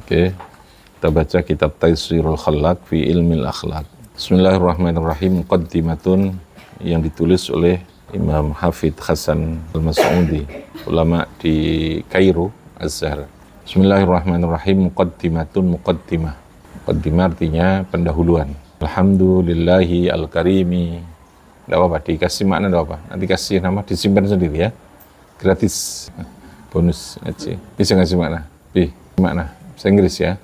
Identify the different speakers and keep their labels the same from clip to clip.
Speaker 1: Oke, kita baca kitab Taysirul Khallaq fi Ilmil Akhlaq. Bismillahirrahmanirrahim. Muqaddimatun yang ditulis oleh Imam Hafidh Hasan Al-Mas'udi, ulama di Kairo, Azhar. Bismillahirrahmanirrahim. Muqaddimatun, muqaddimah. Muqaddimah artinya pendahuluan. Alhamdulillahi al-karimi. Tidak apa-apa, dikasih makna tidak apa. Nanti kasih nama, disimpan sendiri ya. Gratis. Bonus ngaji. Bisa ngasih makna? Makna. Bahasa Inggris ya.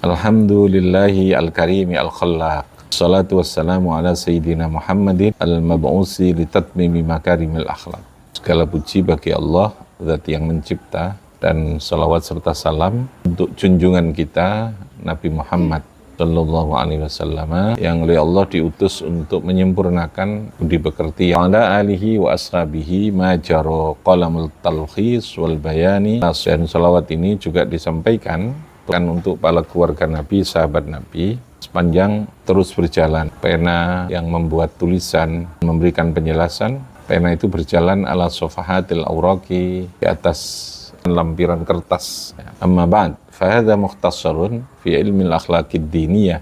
Speaker 1: Alhamdulillahi al-karimi al-khallaq. Salatu wassalamu ala sayyidina Muhammadin al-mab'usi litatmimi makarimil akhlaq. Segala puji bagi Allah, zat yang mencipta, dan salawat serta salam untuk junjungan kita Nabi Muhammad sallallahu alaihi wasallam yang oleh Allah diutus untuk menyempurnakan budi pekerti. Ala alihi wa ashabihi majaro qalamul talkhis wal bayani. Dan salawat ini juga disampaikan untuk para keluarga Nabi, sahabat Nabi, sepanjang terus berjalan. Pena yang membuat tulisan, memberikan penjelasan, pena itu berjalan ala sofahatil awraqi, di atas lampiran kertas. Amma ba'd, fahadha mukhtasarun fi ilmil akhlaqid diniyah.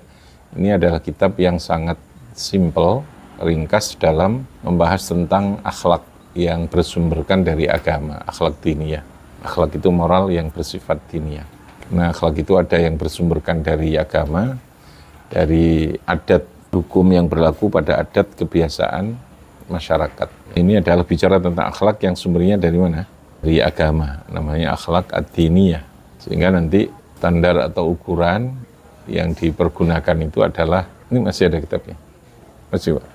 Speaker 1: Ini adalah kitab yang sangat simple, ringkas dalam membahas tentang akhlak yang bersumberkan dari agama, akhlak diniyah. Akhlak itu moral yang bersifat diniyah. Nah, akhlak itu ada yang bersumberkan dari agama, dari adat hukum yang berlaku pada adat kebiasaan masyarakat. Ini adalah bicara tentang akhlak yang sumbernya dari mana? Dari agama, namanya akhlak ad-diniyah. Sehingga nanti standar atau ukuran yang dipergunakan itu adalah, ini masih ada kitabnya? Masih Pak?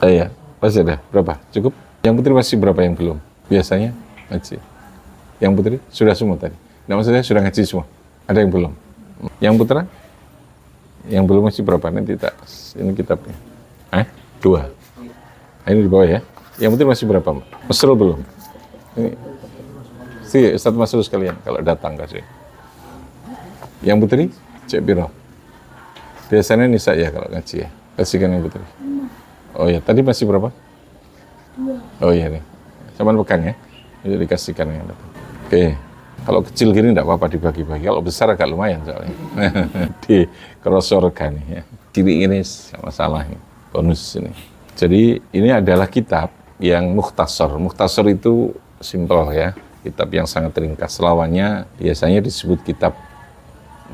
Speaker 1: Ya, masih ada. Berapa? Cukup? Yang putri masih berapa yang belum? Biasanya ngaji. Yang putri sudah semua tadi? Nah, maksudnya sudah ngaji semua? Ada yang belum? Yang putra? Yang belum masih berapa? Nanti tak, ini kitabnya. 2. Ini di bawah ya. Yang putri masih berapa? Mesra belum? Ini. Si Ustaz Masrur sekalian, kalau datang kasih. Yang putri, Cek Biro. Biasanya Nisa ya kalau ngaji ya. Kasihkan yang putri. Oh ya, tadi masih berapa? 2. Oh iya nih. Cuman pegang ya. Jadi dikasihkan yang datang. Oke. Kalau kecil gini enggak apa-apa dibagi-bagi. Kalau besar agak lumayan soalnya. Di krosorkan ya. Ciri ini masalah ini. Bonus ini. Jadi ini adalah kitab yang mukhtasar. Mukhtasar itu simple ya. Kitab yang sangat ringkas. Lawannya biasanya disebut kitab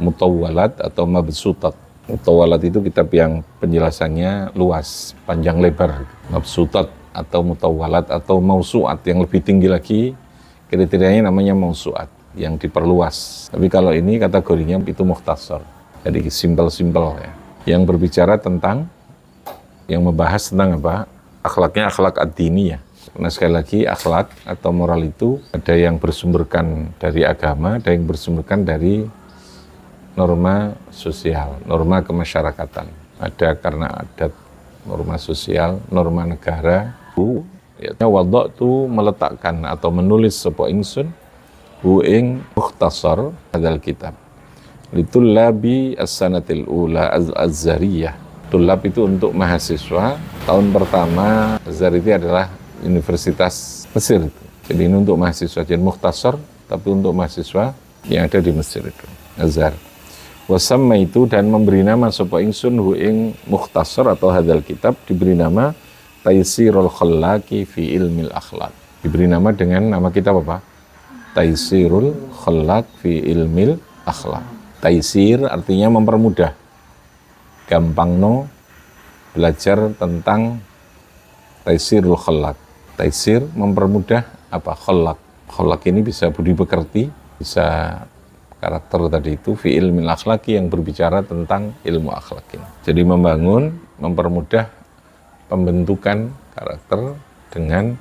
Speaker 1: mutawwalat atau mabsutat. Mutawwalat itu kitab yang penjelasannya luas, panjang lebar. Mabsutat atau mutawwalat atau mausu'at yang lebih tinggi lagi, kriterianya namanya mausu'at, yang diperluas. Tapi kalau ini kategorinya itu mukhtasar. Jadi simple-simple ya. Yang berbicara tentang, yang membahas tentang apa? Akhlaknya akhlak ad-diniyah. Karena sekali lagi akhlak atau moral itu ada yang bersumberkan dari agama, ada yang bersumberkan dari norma sosial, norma kemasyarakatan. Ada karena adat, norma sosial, norma negara. Wadok itu meletakkan atau menulis sebuah ingsun hu ing mukhtasar hadal kitab. Litullabi as-sanatil ula az-zariyah. Tulab itu untuk mahasiswa tahun pertama. Azhar itu adalah Universitas Mesir itu. Jadi ini untuk mahasiswa, jadi mukhtasar, tapi untuk mahasiswa yang ada di Mesir itu, Azhar. Wasamma itu dan memberi nama sapa ingsun hu ing mukhtasar atau hadal kitab, diberi nama Taysirul Khallaqi fi Ilmil Akhlaq. Diberi nama dengan nama kitab apa? Taysirul Khallaq fi Ilmil Akhlaq. Taysir artinya mempermudah. Gampangno belajar tentang Taysirul Khallaq. Taysir mempermudah apa? Khallaq. Khallaq ini bisa budi pekerti, bisa karakter tadi itu fi ilmil akhlaqi yang berbicara tentang ilmu akhlak ini. Jadi membangun, mempermudah pembentukan karakter dengan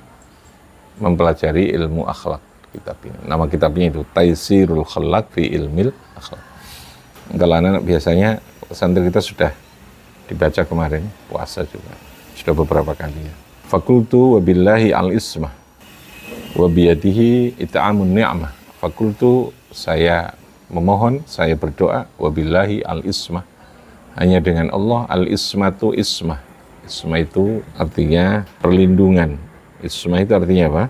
Speaker 1: mempelajari ilmu akhlak kitab ini. Nama kitabnya itu Taysirul Khallaq fi Ilmil Akhlaq. Kalau anak biasanya santri kita sudah dibaca kemarin, puasa juga. Sudah beberapa kali ya. Fakultu wabillahi al-ismah wa biyadihi it'amun ni'mah. Fakultu, saya memohon, saya berdoa, wabillahi al-ismah, hanya dengan Allah. Al-ismatu ismah. Ismah itu artinya perlindungan. Ismah itu artinya apa?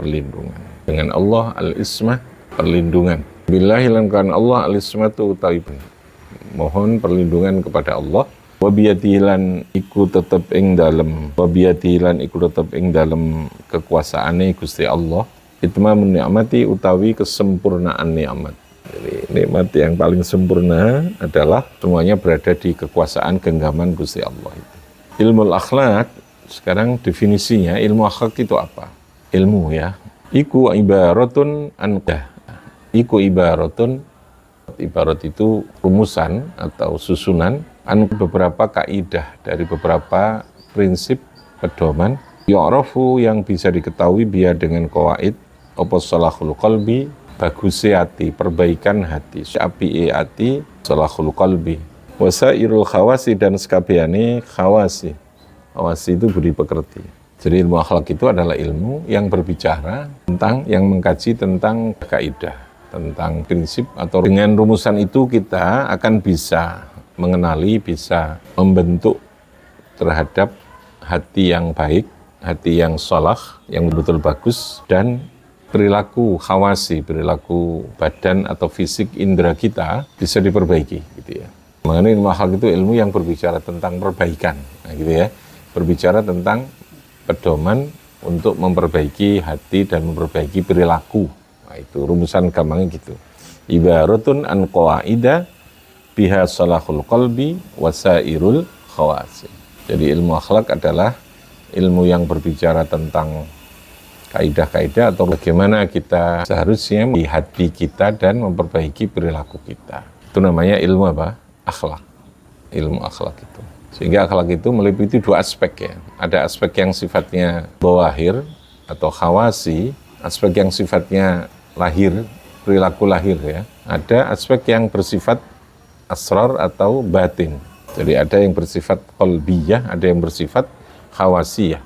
Speaker 1: Perlindungan. Dengan Allah al-ismah, perlindungan. Billahi lan kan Allah alismatu utawi mohon perlindungan kepada Allah. Wa biyadihi lan iku tetep ing dalem, wa biyadihi lan iku tetep ing dalem kekuasaane Gusti Allah. Itmamun ni'mati utawi kesempurnaan nikmat. Jadi nikmat yang paling sempurna adalah semuanya berada di kekuasaan genggaman Gusti Allah itu. Ilmu akhlak, sekarang definisinya ilmu akhlak itu apa? Ilmu ya. Iku ibaratun anqah. Iku ibaratun, ibarat itu rumusan atau susunan an beberapa kaidah dari beberapa prinsip pedoman yu'rafu yang bisa diketahui biar dengan qawaid apa salahul qalbi bagusi hati, perbaikan hati, api hati, salahul qalbi, wasairul khawasi dan sekabiane khawasi. Khawasi itu budi pekerti. Jadi ilmu akhlak itu adalah ilmu yang berbicara tentang, yang mengkaji tentang kaidah, tentang prinsip, atau dengan rumusan itu kita akan bisa mengenali, bisa membentuk terhadap hati yang baik, hati yang salah, yang betul bagus, dan perilaku khawasi, perilaku badan atau fisik indera kita bisa diperbaiki gitu ya. Mengenai ilmu akhlak itu ilmu yang berbicara tentang perbaikan, nah, gitu ya. Berbicara tentang pedoman untuk memperbaiki hati dan memperbaiki perilaku. Nah, itu rumusan gampangnya gitu. Ibaratun an qawaida biha salahul qalbi wasairul khawasi. Jadi ilmu akhlak adalah ilmu yang berbicara tentang kaidah-kaidah atau bagaimana kita seharusnya di hati kita dan memperbaiki perilaku kita. Itu namanya ilmu apa? Akhlak. Ilmu akhlak itu. Sehingga akhlak itu meliputi dua aspek ya. Ada aspek yang sifatnya bawahir atau khawasi, aspek yang sifatnya lahir, perilaku lahir ya. Ada aspek yang bersifat asrar atau batin. Jadi ada yang bersifat qalbiyah, ada yang bersifat khawasiyah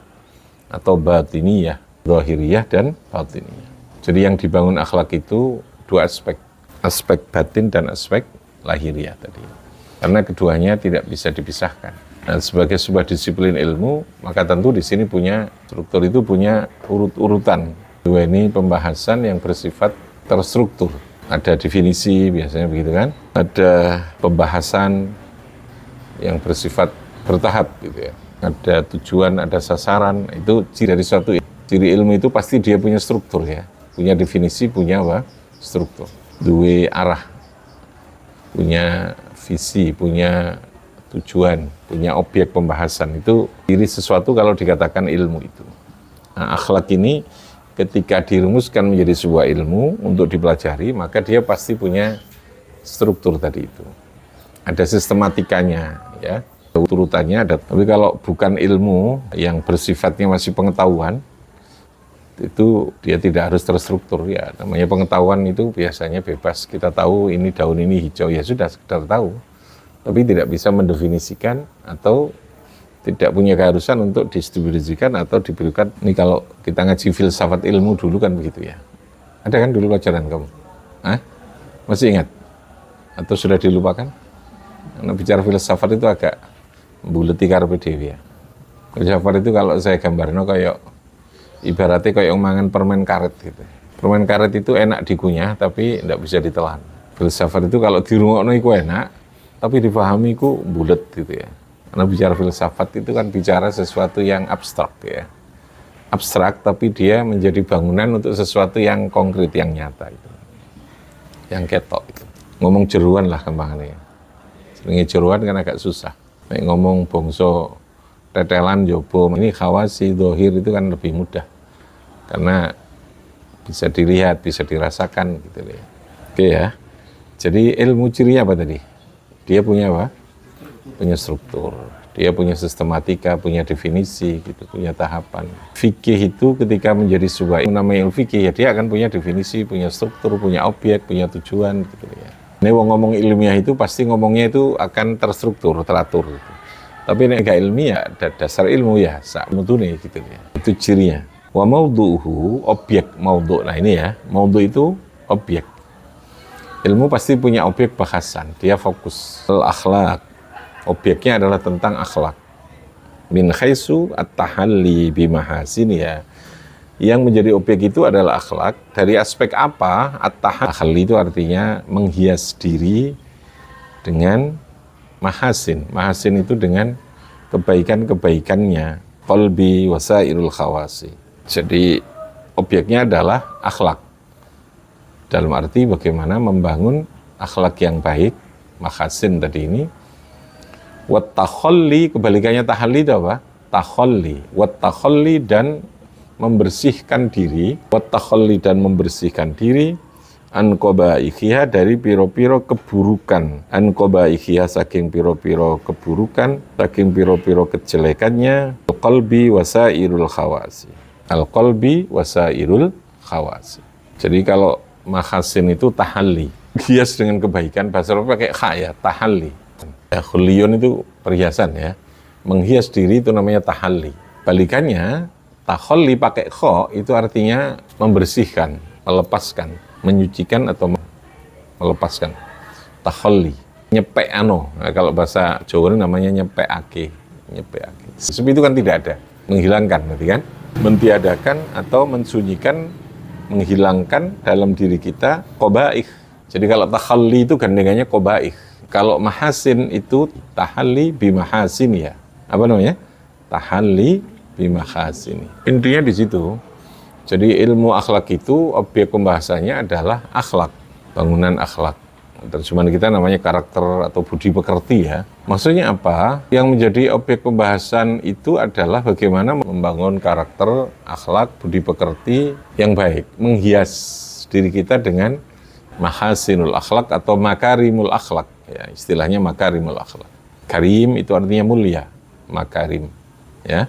Speaker 1: atau batiniyah, zahiriyah dan batiniyah. Jadi yang dibangun akhlak itu dua aspek, aspek batin dan aspek lahiriah tadi. Karena keduanya tidak bisa dipisahkan. Dan sebagai sebuah disiplin ilmu, maka tentu di sini punya struktur itu punya urut-urutan. Dua ini pembahasan yang bersifat terstruktur. Ada definisi biasanya begitu kan? Ada pembahasan yang bersifat bertahap gitu ya. Ada tujuan, ada sasaran. Itu ciri dari suatu ciri ilmu itu pasti dia punya struktur ya. Punya definisi, punya apa? Struktur. Dua arah. Punya visi, punya tujuan, punya objek pembahasan. Itu ciri sesuatu kalau dikatakan ilmu itu. Nah, akhlak ini ketika dirumuskan menjadi sebuah ilmu untuk dipelajari, maka dia pasti punya struktur tadi itu. Ada sistematikanya, ya, urutannya ada. Tapi kalau bukan ilmu yang bersifatnya masih pengetahuan, itu dia tidak harus terstruktur ya. Namanya pengetahuan itu biasanya bebas. Kita tahu ini daun ini hijau, ya sudah sekedar tahu. Tapi tidak bisa mendefinisikan atau tidak punya keharusan untuk distribusikan atau diberikan. Ini kalau kita ngaji filsafat ilmu dulu kan begitu ya. Ada kan dulu pelajaran kamu? Hah? Masih ingat? Atau sudah dilupakan? Karena bicara filsafat itu agak buleti karpe dewi ya. Filsafat itu kalau saya gambarnya kayak ibaratnya kayak mangan permen karet gitu. Permen karet itu enak dikunyah tapi tidak bisa ditelan. Filsafat itu kalau dirungokno iku enak tapi dipahami iku bulet gitu ya. Karena bicara filsafat itu kan bicara sesuatu yang abstrak ya. Abstrak tapi dia menjadi bangunan untuk sesuatu yang konkret, yang nyata itu. Yang ketok itu. Ngomong jeruan lah kembangannya. Seringnya jeruan kan agak susah. Nek ngomong bongso tetelan jobo ini khawasi dohir itu kan lebih mudah. Karena bisa dilihat, bisa dirasakan gitu ya. Oke ya. Jadi ilmu ciri apa tadi? Dia punya apa? Punya struktur, dia punya sistematika, punya definisi, gitu, punya tahapan. Fikih itu ketika menjadi sebuah namanya ilmu fikih, ya dia akan punya definisi, punya struktur, punya objek, punya tujuan, gitu ya. Ini ngomong ilmiah itu pasti ngomongnya itu akan terstruktur, teratur. Gitu. Tapi ini enggak ilmiah, dasar ilmu ya, sa'mudune gitu ya. Itu cirinya. Wa maudhu'uhu, objek maudhu'. Nah ini ya, maudhu' itu objek. Ilmu pasti punya objek bahasan, dia fokus. Al-akhlaq, objeknya adalah tentang akhlak. Min khaisu at-tahalli bimahasin ya. Yang menjadi objek itu adalah akhlak. Dari aspek apa? At-tahalli itu artinya menghias diri dengan mahasin. Mahasin itu dengan kebaikan-kebaikannya. Qalbi wasairul khawasi. Jadi objeknya adalah akhlak. Dalam arti bagaimana membangun akhlak yang baik, mahasin tadi ini. Wat takhalli, kebalikannya tahalli itu apa? Takhalli. Wat takhalli dan membersihkan diri, wat takhalli dan membersihkan diri, an qaba'ihiha dari piro-piro keburukan, an qaba'ihiha saking piro-piro keburukan, saking piro-piro kejelekannya, qalbi wasairul khawasi. Al-qalbi wasairul khawasi. Jadi kalau mahasin itu tahalli, hias dengan kebaikan, bahasa Arab pakai kha ya, tahalli. Ya, khuliyun itu perhiasan ya. Menghias diri itu namanya tahalli. Balikannya takhalli pakai kho itu artinya membersihkan, melepaskan, menyucikan atau melepaskan. Takhalli, nyepek ano. Nah, kalau bahasa Jawa namanya nyepekake. Nyepekake. Sebab itu kan tidak ada, menghilangkan berarti kan? Mentiadakan atau mensunyikan, menghilangkan dalam diri kita qabaih. Jadi kalau takhalli itu gandengannya qabaih. Kalau mahasin itu tahalli bimahasin ya. Apa namanya? Tahalli bimahasini. Intinya di situ. Jadi ilmu akhlak itu objek pembahasannya adalah akhlak, bangunan akhlak. Terjemahan kita namanya karakter atau budi pekerti ya. Maksudnya apa? Yang menjadi objek pembahasan itu adalah bagaimana membangun karakter, akhlak, budi pekerti yang baik, menghias diri kita dengan mahasinul akhlak atau makarimul akhlak. Ya, istilahnya makarimul akhlak. Karim itu artinya mulia, makarim. Ya.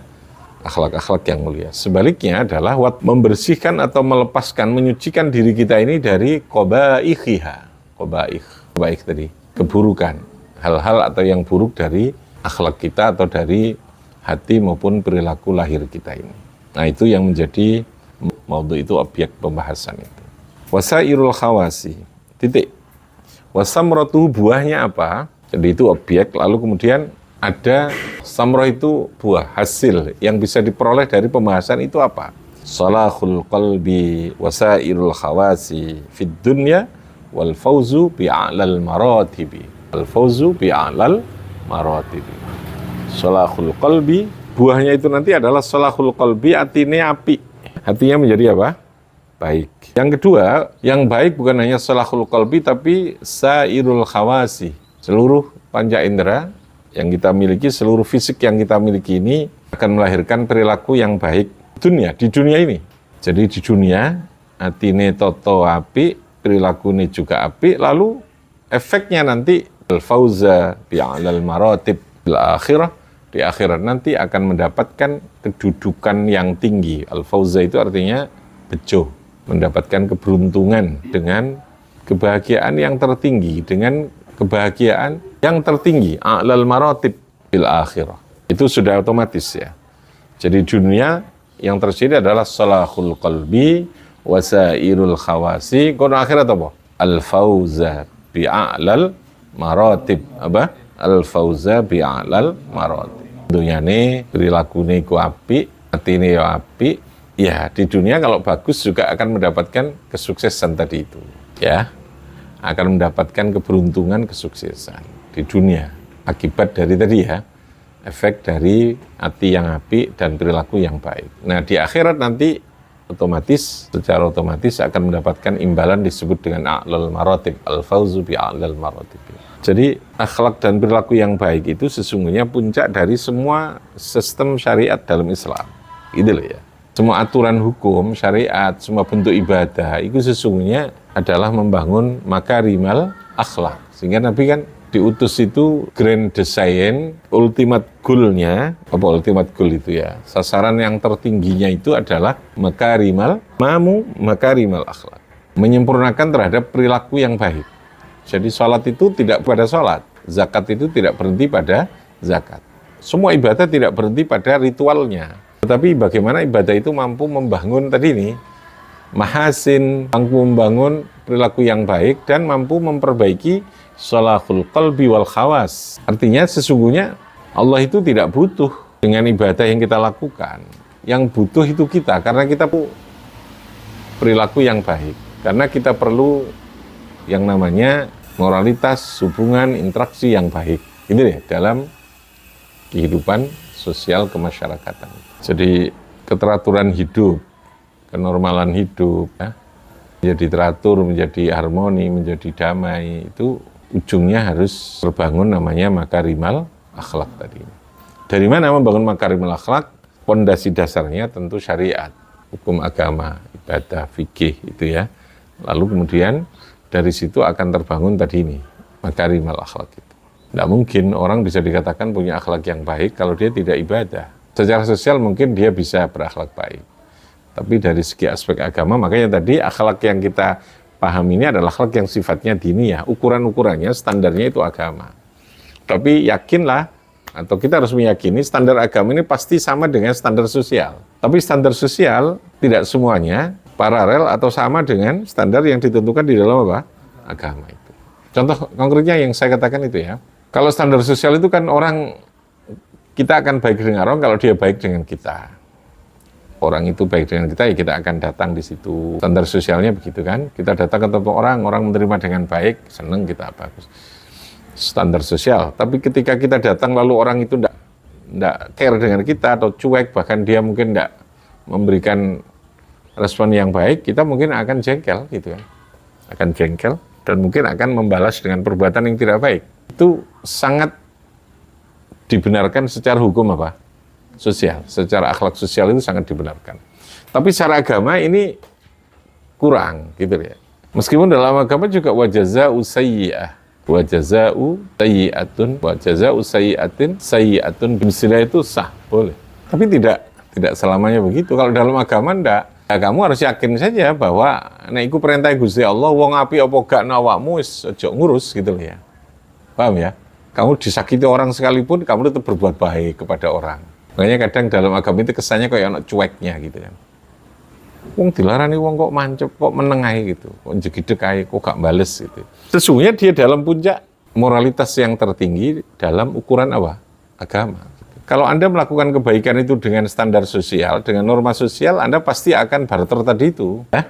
Speaker 1: Akhlak-akhlak yang mulia. Sebaliknya adalah membersihkan atau melepaskan, menyucikan diri kita ini dari qabaihiha. Qabaih tadi, keburukan. Hal-hal atau yang buruk dari akhlak kita atau dari hati maupun perilaku lahir kita ini. Nah, itu yang menjadi maudhu, itu objek pembahasan itu. Wasairul khawasi. Titik. Wasamratu, buahnya apa? Jadi itu objek, lalu kemudian ada samroh itu buah, hasil yang bisa diperoleh dari pembahasan itu apa? Salahul qalbi wasairul khawasi fid dunya wal fauzu bi'a'lal maratibi. Al fauzu bi'a'lal maratibi. Salahul qalbi, buahnya itu nanti adalah salahul qalbi, atine api. Hatinya menjadi apa? Baik. Yang kedua, yang baik bukan hanya salahul qalbi tapi sairul khawasi. Seluruh panca indera yang kita miliki, seluruh fisik yang kita miliki ini akan melahirkan perilaku yang baik di dunia ini. Jadi di dunia, atine toto api, perilaku ini juga api, lalu efeknya nanti al-fauza bi'alal maratib bil akhirah, di akhirat nanti akan mendapatkan kedudukan yang tinggi. Al-fauza itu artinya bejo, mendapatkan keberuntungan dengan kebahagiaan yang tertinggi, dengan kebahagiaan yang tertinggi, a'lal maratib bil akhirah. Itu sudah otomatis ya. Jadi dunia yang terjadi adalah salahul qalbi wasairul khawasi. Kono akhirat apa? Al-fauza bi'a'lal maratib. Apa? Al-fauza bi'a'lal maratib. Dunyane perilakune ku apik, atine yo apik. Ya, di dunia kalau bagus juga akan mendapatkan kesuksesan tadi itu. Ya. Akan mendapatkan keberuntungan, kesuksesan di dunia akibat dari tadi ya, efek dari hati yang apik dan perilaku yang baik. Nah, di akhirat nanti secara otomatis akan mendapatkan imbalan disebut dengan a'lal maratib, al-fauzu bi a'lal maratib. Jadi akhlak dan perilaku yang baik itu sesungguhnya puncak dari semua sistem syariat dalam Islam. Gitu loh ya. Semua aturan hukum, syariat, semua bentuk ibadah itu sesungguhnya adalah membangun makarimal akhlak. Sehingga Nabi kan diutus itu grand design, ultimate goal-nya, apa ultimate goal itu ya, sasaran yang tertingginya itu adalah makarimal akhlak. Menyempurnakan terhadap perilaku yang baik. Jadi sholat itu tidak pada sholat, zakat itu tidak berhenti pada zakat. Semua ibadah tidak berhenti pada ritualnya. Tetapi bagaimana ibadah itu mampu membangun tadi ini, mahasin, mampu membangun perilaku yang baik dan mampu memperbaiki salahul qalbi wal khawas. Artinya sesungguhnya Allah itu tidak butuh dengan ibadah yang kita lakukan. yang butuh itu kita, karena kita perlu perilaku yang baik, karena kita perlu yang namanya moralitas, hubungan, interaksi yang baik, gitu ya, dalam kehidupan sosial kemasyarakatan. Jadi keteraturan hidup, kenormalan hidup, ya, menjadi teratur, menjadi harmoni, menjadi damai, itu ujungnya harus terbangun namanya makarimal akhlak tadi. Dari mana membangun makarimal akhlak? Pondasi dasarnya tentu syariat, hukum agama, ibadah, fikih itu ya. Lalu kemudian dari situ akan terbangun tadi ini, makarimal akhlak itu. Tidak mungkin orang bisa dikatakan punya akhlak yang baik kalau dia tidak ibadah. Secara sosial mungkin dia bisa berakhlak baik. Tapi dari segi aspek agama, makanya tadi akhlak yang kita paham ini adalah akhlak yang sifatnya diniyah. Ukuran-ukurannya, standarnya itu agama. Tapi yakinlah, atau kita harus meyakini standar agama ini pasti sama dengan standar sosial. Tapi standar sosial tidak semuanya paralel atau sama dengan standar yang ditentukan di dalam apa? Agama itu. Contoh konkretnya yang saya katakan itu ya. Kalau standar sosial itu kan orang, kita akan baik dengan orang kalau dia baik dengan kita. Orang itu baik dengan kita, ya kita akan datang di situ. Standar sosialnya begitu kan. Kita datang ke tempat orang menerima dengan baik, senang kita bagus. Standar sosial. Tapi ketika kita datang lalu orang itu tidak care dengan kita atau cuek, bahkan dia mungkin tidak memberikan respon yang baik, kita mungkin akan jengkel gitu kan. Akan jengkel dan mungkin akan membalas dengan perbuatan yang tidak baik. Itu sangat dibenarkan secara hukum apa? Sosial. Secara akhlak sosial itu sangat dibenarkan. Tapi secara agama ini kurang gitu ya. Meskipun dalam agama juga wajaza'u sayyi'ah. Wajaza'u sayyi'atun, wajaza'u sayyi'atin, sayyi'atun bimsilah itu sah, boleh. Tapi tidak selamanya begitu. Kalau dalam agama enggak. Ya, kamu harus yakin saja bahwa nek iku perintah Gusti Allah, wong api apa gak nawakmu wis aja ngurus gitu loh ya. Paham ya? Kamu disakiti orang sekalipun, kamu tetap berbuat baik kepada orang. Makanya kadang dalam agama itu kesannya kayak anak cueknya gitu kan. Wong dilarani wong kok mancep, kok menengahi gitu, kok jegidek ae, kok gak bales gitu. Sesungguhnya dia dalam puncak moralitas yang tertinggi dalam ukuran apa? Agama. Kalau Anda melakukan kebaikan itu dengan standar sosial, dengan norma sosial, Anda pasti akan barter tadi itu, ya?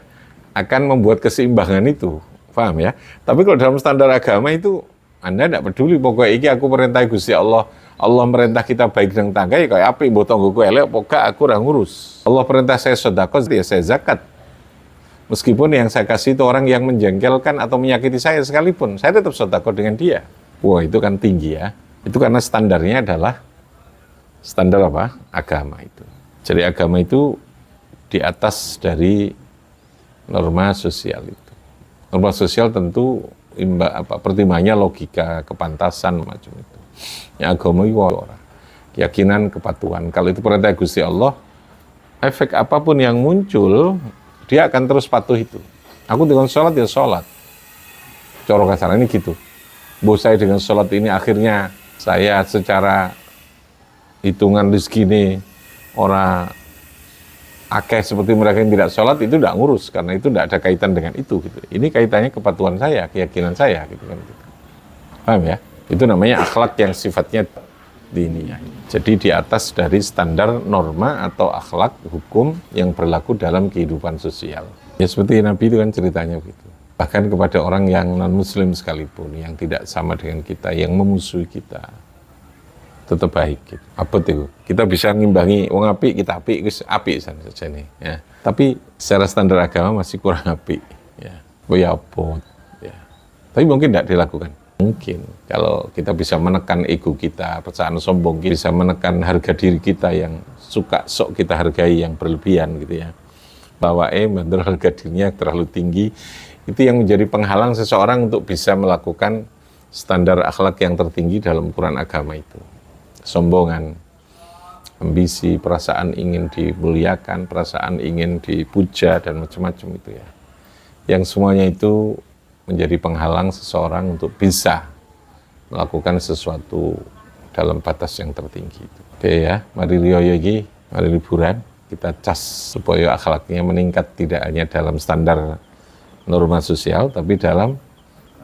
Speaker 1: Akan membuat keseimbangan itu, paham ya? Tapi kalau dalam standar agama itu, Anda tidak peduli, pokoknya iki aku perintah Gusti Allah, Allah merintah kita baik dengan tangga, ya kayak apa, ibu tonggoku elek, pokoknya aku ora ngurus. Allah perintah saya sedekah, ya saya zakat. Meskipun yang saya kasih itu orang yang menjengkelkan atau menyakiti saya sekalipun, saya tetap sedekah dengan dia. Wah, itu kan tinggi ya. Itu karena standarnya adalah standar apa? Agama itu. Jadi agama itu di atas dari norma sosial itu. Norma sosial tentu pertimbangannya logika, kepantasan macam itu. Yang agama itu orang. Keyakinan, kepatuhan. Kalau itu perintah Gusti Allah, efek apapun yang muncul, dia akan terus patuh itu. Aku dengan sholat ya sholat. Cara kasar ini gitu. Bahwa saya dengan sholat ini akhirnya saya secara hitungan rezeki ini orang akeh seperti mereka yang tidak sholat, itu tidak ngurus karena itu tidak ada kaitan dengan itu gitu. Ini kaitannya kepatuhan saya, keyakinan saya gitu kan. Paham ya? Itu namanya akhlak yang sifatnya diniyah. Jadi di atas dari standar norma atau akhlak hukum yang berlaku dalam kehidupan sosial. Ya seperti Nabi itu kan ceritanya begitu. Bahkan kepada orang yang non-muslim sekalipun, yang tidak sama dengan kita, yang memusuhi kita, tetap baik gitu. Apa itu? Kita bisa ngimbangi wong apik, kita apik, wis apik saja nih ya. Tapi secara standar agama masih kurang apik ya. Ya apa ya. Tapi mungkin tidak dilakukan. Mungkin kalau kita bisa menekan ego kita, perasaan sombong kita, bisa menekan harga diri kita yang suka sok kita hargai yang berlebihan gitu ya. Bahwa menurut harga dirinya terlalu tinggi, itu yang menjadi penghalang seseorang untuk bisa melakukan standar akhlak yang tertinggi dalam ukuran agama itu. Sombongan, ambisi, perasaan ingin dimuliakan, perasaan ingin dipuja, dan macam-macam itu ya. Yang semuanya itu menjadi penghalang seseorang untuk bisa melakukan sesuatu dalam batas yang tertinggi itu. Oke ya, mari riyo iki, mari liburan, kita cas supaya akhlaknya meningkat tidak hanya dalam standar norma sosial, tapi dalam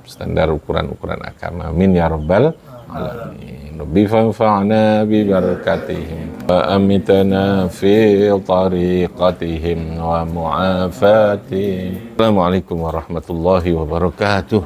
Speaker 1: standar ukuran-ukuran agama. Amin ya rabbal alamin. Rabbi fanfa'na bi barakatihim wa amitana fi tariqatihim wa mu'afatihim. Assalamualaikum warahmatullahi wabarakatuh.